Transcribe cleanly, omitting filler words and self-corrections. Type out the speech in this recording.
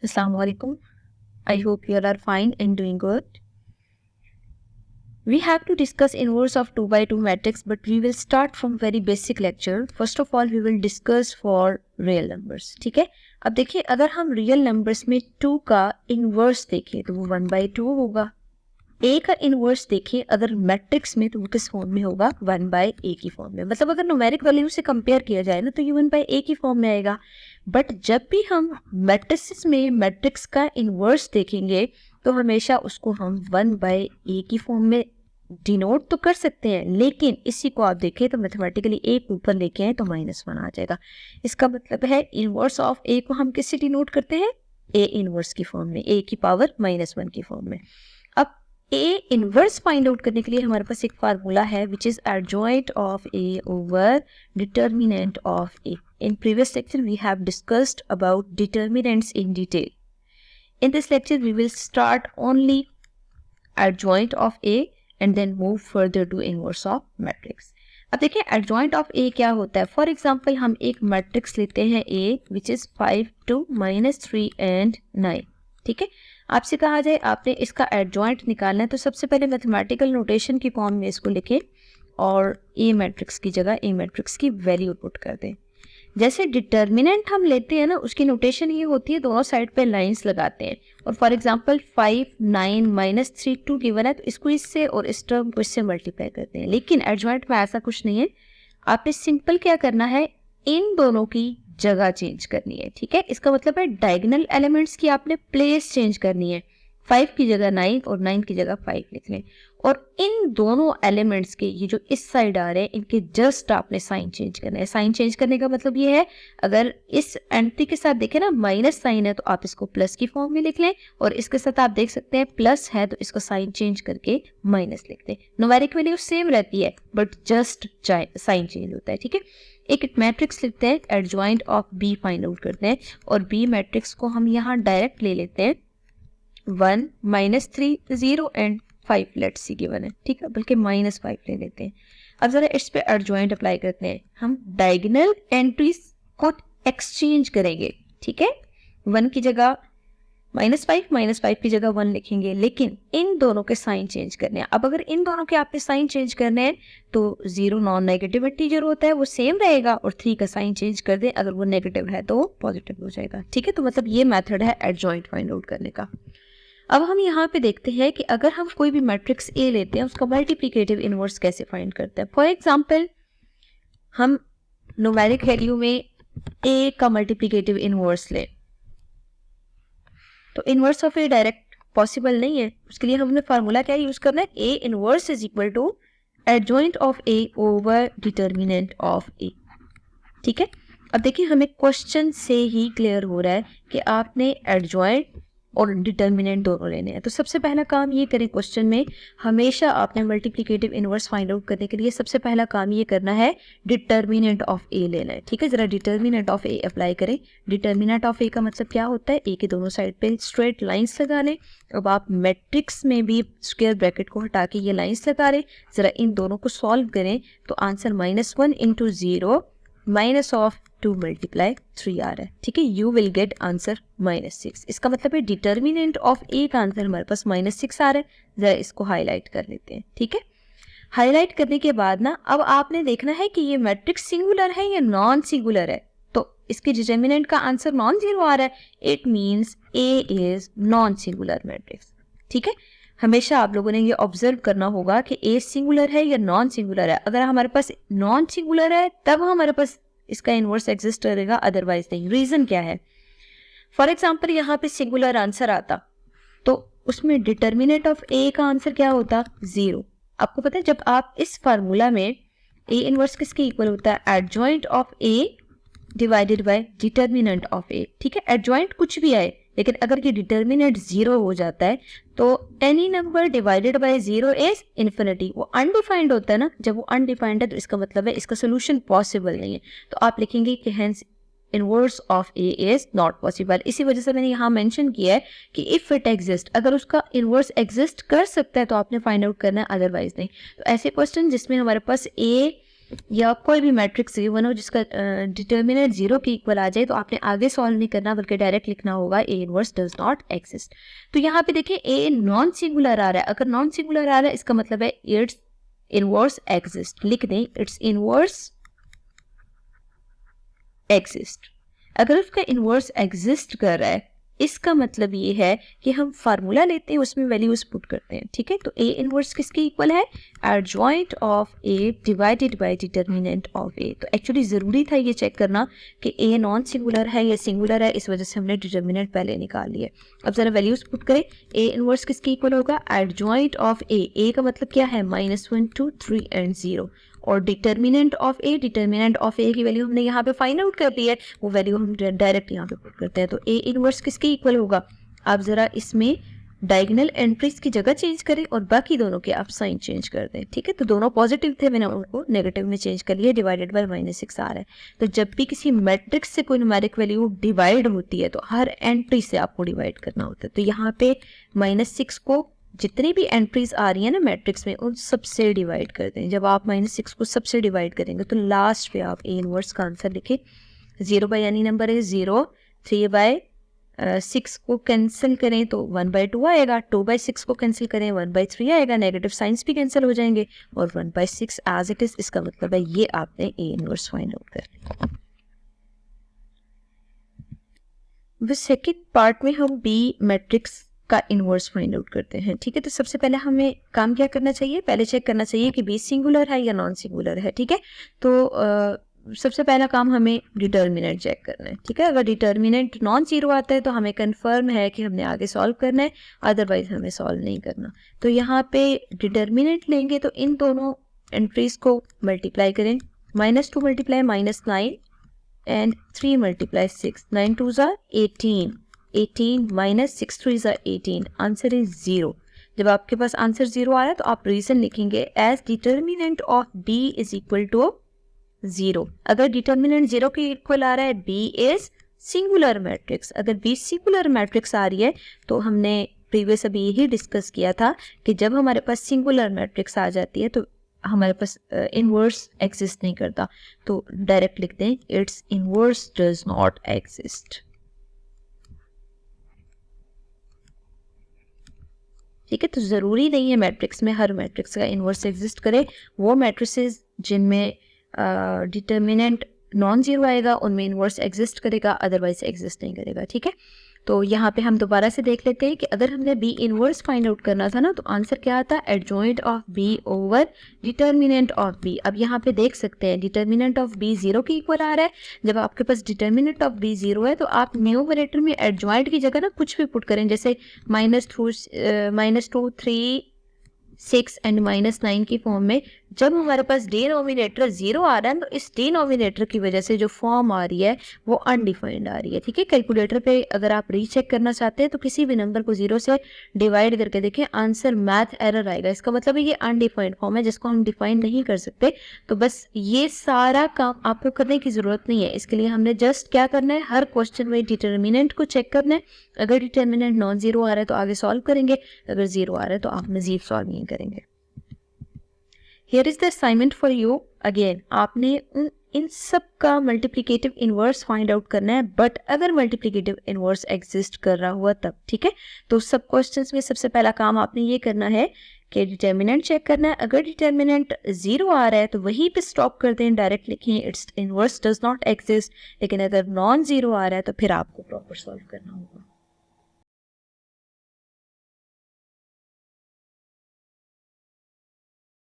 Assalamu alaikum. I hope you all are fine and doing good. We have to discuss inverse of 2 by 2 matrix, but we will start from very basic lecture. First of all, we will discuss for real numbers. ठीक है, अब देखिए अगर हम real numbers में 2 का inverse देखें तो वो 1 by 2 होगा. A का इनवर्स देखें अगर मैट्रिक्स में तो वो किस फॉर्म में होगा 1 बाय ए की फॉर्म में. मतलब अगर न्यूमेरिक वैल्यू से कंपेयर किया जाए ना तो ये 1 बाय ए की फॉर्म में आएगा. बट जब भी हम मैट्रिक्स में मैट्रिक्स का इनवर्स देखेंगे तो हमेशा उसको हम 1 बाय ए की फॉर्म में डिनोट तो कर सकते हैं, लेकिन इसी को आप देखें तो मैथमेटिकली एक ऊपर लेके आए तो -1 आ जाएगा. इसका मतलब है इनवर्स ऑफ ए को हम किससे डिनोट करते हैं, ए इनवर्स की फॉर्म में, ए की पावर -1 की फॉर्म में. अब ए इनवर्स फाइंड आउट करने के लिए हमारे पास एक फार्मूला है which is adjoint of A over determinant of A. In previous lecture we have discussed about determinants in detail. In this lecture we will start only adjoint of A and then move further to inverse of matrix. अब देखिए adjoint of A क्या होता है. For example हम एक matrix लेते हैं A which is 5 2 -3 and 9. ठीक है, आपसे कहा जाए आपने इसका एडजॉइंट निकालना है तो सबसे पहले मैथमेटिकल नोटेशन की फॉर्म में इसको लिखें और ए मैट्रिक्स की जगह ए मैट्रिक्स की वैल्यू पुट कर दें. जैसे डिटर्मिनेंट हम लेते हैं ना उसकी नोटेशन ये होती है, दोनों साइड पे लाइंस लगाते हैं. और फॉर एग्जांपल 5 9 -3 2 गिवन है तो इसको इससे और इस टर्म को इससे मल्टीप्लाई करते हैं. लेकिन एडजॉइंट में ऐसा कुछ नहीं है, आपने सिंपल क्या करना है, इन दोनों की जगह चेंज करनी है. ठीक है, इसका मतलब है डायगोनल एलिमेंट्स की आपने प्लेस चेंज करनी है. 5 की जगह 9 और 9 की जगह 5 लिख लें और इन दोनों एलिमेंट्स के ये जो इस साइड आ रहे हैं इनके जस्ट आपने साइन चेंज करना है. साइन चेंज करने का मतलब ये है, अगर इस एंट्री के साथ देखें ना माइनस साइन है तो आप इसको प्लस की फॉर्म में लिख लें और इसके साथ आप देख सकते हैं प्लस है तो इसको साइन चेंज करके माइनस लिख दें. न्यूमेरिक वैल्यू सेम रहती है बट जस्ट साइन चेंज होता है. ठीक है, एक मैट्रिक्स लिखते हैं, adjoint of B find out करते हैं और बी मैट्रिक्स को हम यहाँ डायरेक्ट ले लेते हैं. 1 -3 0 एंड 5 लेट्स सी गिवन है. ठीक है, बल्कि -5 ले लेते हैं. अब जरा इस पे एडजॉइंट अप्लाई करते हैं. हम डायगोनल एंट्रीज को एक्सचेंज करेंगे. ठीक है, 1 की जगह -5 की जगह 1 लिखेंगे, लेकिन इन दोनों के साइन चेंज करने हैं. अब अगर इन दोनों के आपने साइन चेंज करने हैं तो 0 नॉन नेगेटिव इंटीजर होता है वो सेम रहेगा और 3 का साइन चेंज कर दें, अगर वो नेगेटिव है तो पॉजिटिव हो जाएगा. ठीक है, तो मतलब ये मेथड है एडजॉइंट फाइंड आउट करने का. अब हम यहाँ पे देखते हैं कि अगर हम कोई भी मैट्रिक्स ए लेते हैं उसका मल्टीप्लिकेटिव इनवर्स कैसे फाइंड करते हैं. फॉर एग्जांपल हम न्यूमेरिक वैल्यू में ए का मल्टीप्लिकेटिव इनवर्स लें तो inverse of A direct possible नहीं है. उसके लिए हमने फार्मूला क्या यूज करना है, A inverse is equal to adjoint of A over determinant of A. ठीक है, अब देखिए हमें क्वेश्चन से ही क्लियर हो रहा है कि आपने एडजॉइंट और डिटर्मिनेंट दोनों लेने हैं. तो सबसे पहला काम ये करें, क्वेश्चन में हमेशा आपने मल्टीप्लिकेटिव इनवर्स फाइंड आउट करने के लिए सबसे पहला काम ये करना है डिटर्मिनेंट ऑफ ए लेना है. ठीक है, जरा डिटर्मिनेंट ऑफ ए अप्लाई करें. डिटर्मिनेंट ऑफ ए का मतलब क्या होता है, ए के दोनों साइड पे स्ट्रेट लाइंस लगा लें. अब आप मैट्रिक्स में भी स्क्वायर ब्रैकेट को हटा के ये लाइंस लगा लें. जरा इन दोनों को सॉल्व करें तो आंसर -1 × 0 माइनस ऑफ 2 × 3 आ रहा है. ठीक है, यू विल गेट आंसर -6. इसका मतलब है डिटर्मिनेंट ऑफ ए का आंसर हमारे पास -6 आ रहा है. जरा इसको हाईलाइट कर लेते हैं. ठीक है, हाईलाइट करने के बाद ना अब आपने देखना है कि ये मैट्रिक्स सिंगुलर है या नॉन सिंगुलर है. तो इसके डिटर्मिनेंट का आंसर नॉन जीरो आ रहा है. It means A is non singular matrix. ठीक है, हमेशा आप लोगों ने ये ऑब्जर्व करना होगा कि ए सिंगुलर है या नॉन सिंगुलर है. अगर हमारे पास नॉन सिंगुलर है तब हमारे पास इसका इनवर्स एग्जिस्ट करेगा, अदरवाइज नहीं. रीजन क्या है, फॉर एग्जांपल यहाँ पे सिंगुलर आंसर आता तो उसमें डिटर्मिनेंट ऑफ ए का आंसर क्या होता, 0. आपको पता है जब आप इस फार्मूला में ए इनवर्स किसके इक्वल होता है, adjoint of A divided by determinant of A. ठीक है, एडजॉइंट कुछ भी आए लेकिन अगर ये डिटर्मिनेंट 0 हो जाता है तो any number divided by 0 is infinity. वो अनडिफाइंड होता है ना, जब वो अनडिफाइंड है तो इसका मतलब है इसका सोल्यूशन पॉसिबल नहीं है. तो आप लिखेंगे कि hence inverse of A is not possible. इसी वजह से मैंने यहाँ मेंशन किया है कि इफ इट एग्जिस्ट, अगर उसका इनवर्स एग्जिस्ट कर सकता है तो आपने फाइंड आउट करना है, अदरवाइज नहीं. तो ऐसे क्वेश्चन जिसमें हमारे पास ए या कोई भी मैट्रिक्स गिवन हो जिसका डिटर्मिनेंट 0 के इक्वल आ जाए, तो आपने आगे सॉल्व नहीं करना बल्कि डायरेक्ट लिखना होगा A inverse does not exist. तो यहाँ पे देखिए ए नॉन सिंगुलर आ रहा है, अगर नॉन सिंगुलर आ रहा है इसका मतलब है इट्स इनवर्स एग्जिस्ट। लिख दें इट्स इनवर्स एग्जिस्ट। अगर उसका इनवर्स एग्जिस्ट कर रहा है इसका मतलब ये है कि हम फार्मूला लेते हैं उसमें वैल्यूज पुट करते हैं, ठीक है। तो ए इनवर्स किसके इक्वल है, adjoint of A divided by determinant of A. तो एक्चुअली ज़रूरी था ये चेक करना कि ए नॉन सिंगुलर है या सिंगुलर है, इस वजह से हमने डिटर्मिनेंट पहले निकाल लिया। अब ज़रा वैल्यूज पुट करें, ए इनवर्स किसके इक्वल होगा, एडजॉइंट ऑफ ए का मतलब क्या है -1 2 3 एंड 0, और determinant of A, determinant of A की वैल्यू हमने यहाँ पे फाइंड आउट कर दी है, वो वैल्यू हम डायरेक्ट यहाँ पे पुट करते हैं। तो ए इनवर्स किसके इक्वल होगा, आप जरा इसमें डायगोनल एंट्रीज की जगह चेंज करें और बाकी दोनों के आप साइन चेंज कर दें, ठीक है। तो दोनों पॉजिटिव थे, मैंने उनको नेगेटिव में चेंज कर लिया, डिवाइडेड बाय -6 आ रहा है। तो जब भी किसी मैट्रिक्स से कोई न्यूमेरिक वैल्यू डिवाइड होती है तो हर एंट्री से आपको डिवाइड करना होता है। तो यहाँ पे -6 को जितनी भी एंट्रीज आ रही है ना मैट्रिक्स में उन सबसे डिवाइड कर दें। जब आप -6 को सबसे डिवाइड करेंगे तो लास्ट पे आप ए इनवर्स का आंसर लिखें। 0 बाई यानी नंबर है 0, 3 बाई 6 को कैंसिल करें तो 1/2 आएगा, 2 बाई 6 को कैंसिल करें 1/3 आएगा, नेगेटिव साइंस भी कैंसिल हो जाएंगे और 1/6 एज इट इज। इसका मतलब है ये आपने ए इनवर्स फाइंड आउट कर लिया। सेकेंड पार्ट में हम बी मैट्रिक्स का इनवर्स फाइंड आउट करते हैं, ठीक है। तो सबसे पहले हमें काम क्या करना चाहिए, पहले चेक करना चाहिए कि बी सिंगुलर है या नॉन सिंगुलर है, ठीक है। तो सबसे पहला काम हमें डिटर्मिनेंट चेक करना है, ठीक है। अगर डिटर्मिनेंट नॉन जीरो आता है तो हमें कंफर्म है कि हमने आगे सॉल्व करना है, अदरवाइज हमें सॉल्व नहीं करना। तो यहाँ पे डिटर्मिनेंट लेंगे तो इन दोनों एंट्रीज को मल्टीप्लाई करें, -2 मल्टीप्लाई -9 एंड 3 मल्टीप्लाई 6, 9 2 ज़ा 18, 18 -6 3 ज़ा 18, आंसर इज 0। जब आपके पास आंसर 0 आ रहा है तो आप रीजन लिखेंगे as determinant of b is equal to 0। अगर डिटर्मिनेंट 0 के इक्वल आ रहा है b इज सिंगुलर मैट्रिक्स। अगर b सिंगुलर मैट्रिक्स आ रही है तो हमने प्रीवियस अभी यही डिस्कस किया था कि जब हमारे पास सिंगुलर मैट्रिक्स आ जाती है तो हमारे पास इनवर्स एग्जिस्ट नहीं करता। तो डायरेक्ट लिख दें it's inverse does not exist, ठीक है। तो ज़रूरी नहीं है मैट्रिक्स में हर मैट्रिक्स का इनवर्स एग्जिस्ट करे। वो मैट्रिसेस जिनमें डिटर्मिनेंट नॉन जीरो आएगा उनमें इनवर्स एग्जिस्ट करेगा, अदरवाइज एग्जिस्ट नहीं करेगा, ठीक है। तो यहाँ पे हम दोबारा से देख लेते हैं कि अगर हमने बी इनवर्स फाइंड आउट करना था ना तो आंसर क्या आता है, adjoint of B over determinant of B. अब यहाँ पे देख सकते हैं डिटर्मिनेंट ऑफ बी 0 के इक्वल आ रहा है। जब आपके पास डिटर्मिनेंट ऑफ बी 0 है तो आप न्यूमरेटर में एडजॉइंट की जगह ना कुछ भी पुट करें, जैसे -2 3 6 एंड -9 की फॉर्म में। जब हमारे पास डिनोमिनेटर 0 आ रहा है तो इस डिनोमिनेटर की वजह से जो फॉर्म आ रही है वो अनडिफाइंड आ रही है, ठीक है। कैलकुलेटर पे अगर आप रीचेक करना चाहते हैं तो किसी भी नंबर को 0 से डिवाइड करके देखें, आंसर मैथ एरर आएगा। इसका मतलब है ये अनडिफाइंड फॉर्म है जिसको हम डिफाइन नहीं कर सकते। तो बस ये सारा काम आपको करने की ज़रूरत नहीं है। इसके लिए हमने जस्ट क्या करना है, हर क्वेश्चन में डिटर्मिनेंट को चेक करना है। अगर डिटर्मिनेंट नॉन जीरो आ रहा है तो आगे सॉल्व करेंगे, अगर 0 आ रहा है तो आप मजीद सॉल्व नहीं करेंगे। Here is the assignment for you. Again, आपने इन सब का मल्टीप्लिकेटिव इनवर्स फाइंड आउट करना है, बट अगर मल्टीप्लिकेटिव इनवर्स एग्जिस्ट कर रहा हुआ तब, ठीक है। तो सब क्वेश्चंस में सबसे पहला काम आपने ये करना है कि डिटर्मिनेंट चेक करना है। अगर डिटर्मिनेंट 0 आ रहा है तो वहीं पे स्टॉप कर दें, डायरेक्ट लिखें it's inverse does not exist. लेकिन अगर नॉन जीरो आ रहा है तो फिर आपको प्रॉपर सॉल्व करना होगा।